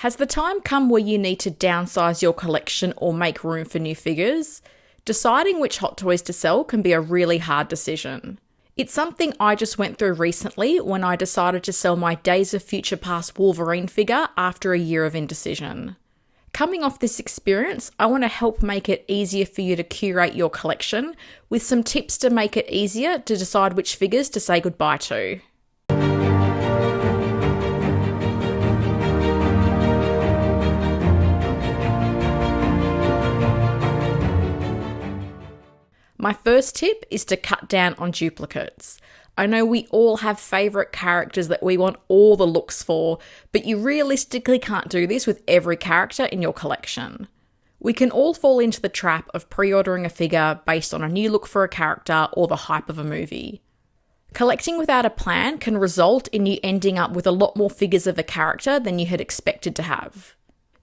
Has the time come where you need to downsize your collection or make room for new figures? Deciding which hot toys to sell can be a really hard decision. It's something I just went through recently when I decided to sell my Days of Future Past Wolverine figure after a year of indecision. Coming off this experience, I want to help make it easier for you to curate your collection with some tips to make it easier to decide which figures to say goodbye to. My first tip is to cut down on duplicates. I know we all have favourite characters that we want all the looks for, but you realistically can't do this with every character in your collection. We can all fall into the trap of pre-ordering a figure based on a new look for a character or the hype of a movie. Collecting without a plan can result in you ending up with a lot more figures of a character than you had expected to have.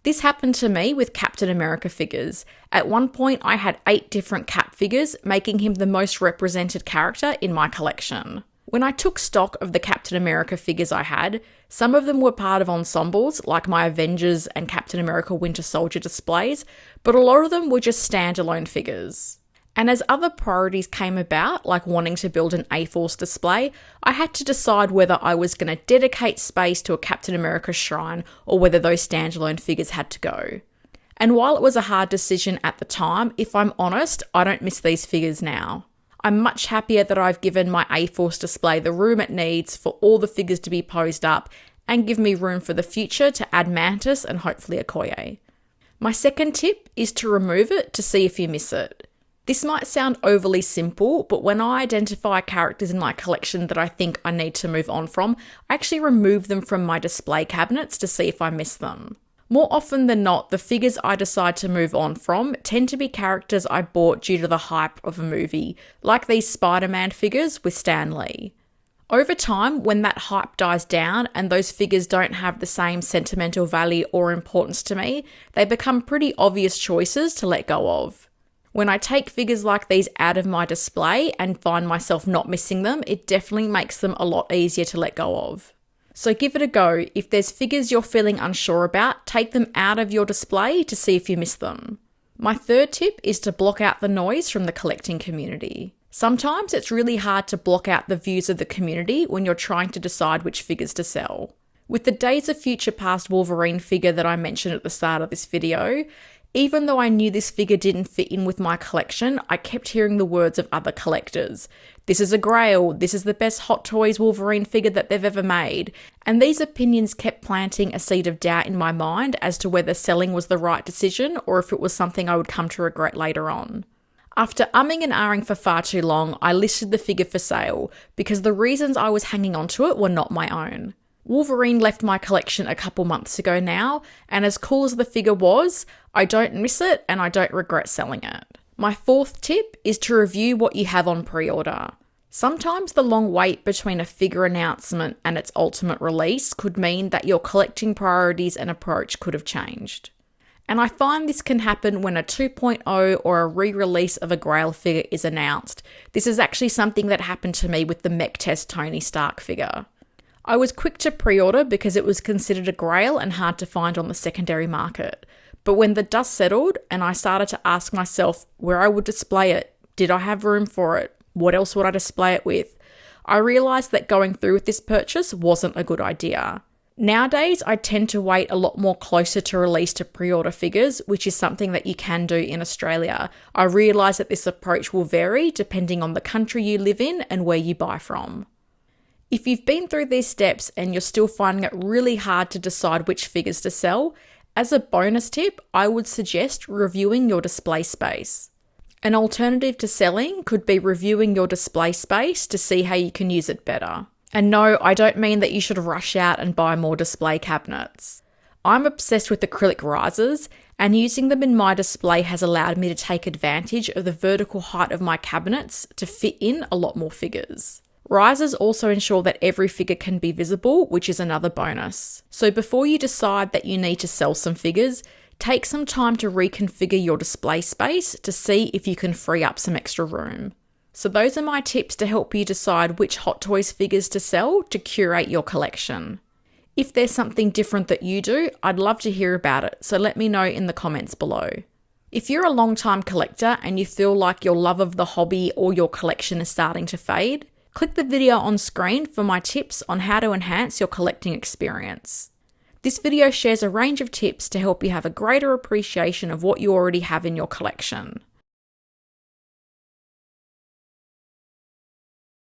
This happened to me with Captain America figures. At one point, I had 8 different Cap figures, making him the most represented character in my collection. When I took stock of the Captain America figures I had, some of them were part of ensembles, like my Avengers and Captain America Winter Soldier displays, but a lot of them were just standalone figures. And as other priorities came about, like wanting to build an A-Force display, I had to decide whether I was going to dedicate space to a Captain America shrine or whether those standalone figures had to go. And while it was a hard decision at the time, if I'm honest, I don't miss these figures now. I'm much happier that I've given my A-Force display the room it needs for all the figures to be posed up and give me room for the future to add Mantis and hopefully Okoye. My second tip is to remove it to see if you miss it. This might sound overly simple, but when I identify characters in my collection that I think I need to move on from, I actually remove them from my display cabinets to see if I miss them. More often than not, the figures I decide to move on from tend to be characters I bought due to the hype of a movie, like these Spider-Man figures with Stan Lee. Over time, when that hype dies down and those figures don't have the same sentimental value or importance to me, they become pretty obvious choices to let go of. When I take figures like these out of my display and find myself not missing them, it definitely makes them a lot easier to let go of. So give it a go. If there's figures you're feeling unsure about, take them out of your display to see if you miss them. My third tip is to block out the noise from the collecting community. Sometimes it's really hard to block out the views of the community when you're trying to decide which figures to sell. With the Days of Future Past Wolverine figure that I mentioned at the start of this video, even though I knew this figure didn't fit in with my collection, I kept hearing the words of other collectors. This is a grail, this is the best Hot Toys Wolverine figure that they've ever made. And these opinions kept planting a seed of doubt in my mind as to whether selling was the right decision or if it was something I would come to regret later on. After umming and ahhing for far too long, I listed the figure for sale because the reasons I was hanging on to it were not my own. Wolverine left my collection a couple months ago now, and as cool as the figure was, I don't miss it and I don't regret selling it. My fourth tip is to review what you have on pre-order. Sometimes the long wait between a figure announcement and its ultimate release could mean that your collecting priorities and approach could have changed. And I find this can happen when a 2.0 or a re-release of a Grail figure is announced. This is actually something that happened to me with the Mech Test Tony Stark figure. I was quick to pre-order because it was considered a grail and hard to find on the secondary market. But when the dust settled and I started to ask myself where I would display it, did I have room for it? What else would I display it with? I realised that going through with this purchase wasn't a good idea. Nowadays, I tend to wait a lot more closer to release to pre-order figures, which is something that you can do in Australia. I realise that this approach will vary depending on the country you live in and where you buy from. If you've been through these steps and you're still finding it really hard to decide which figures to sell, as a bonus tip, I would suggest reviewing your display space. An alternative to selling could be reviewing your display space to see how you can use it better. And no, I don't mean that you should rush out and buy more display cabinets. I'm obsessed with acrylic risers, and using them in my display has allowed me to take advantage of the vertical height of my cabinets to fit in a lot more figures. Risers also ensure that every figure can be visible, which is another bonus. So before you decide that you need to sell some figures, take some time to reconfigure your display space to see if you can free up some extra room. So those are my tips to help you decide which Hot Toys figures to sell to curate your collection. If there's something different that you do, I'd love to hear about it, so let me know in the comments below. If you're a long-time collector and you feel like your love of the hobby or your collection is starting to fade, click the video on screen for my tips on how to enhance your collecting experience. This video shares a range of tips to help you have a greater appreciation of what you already have in your collection.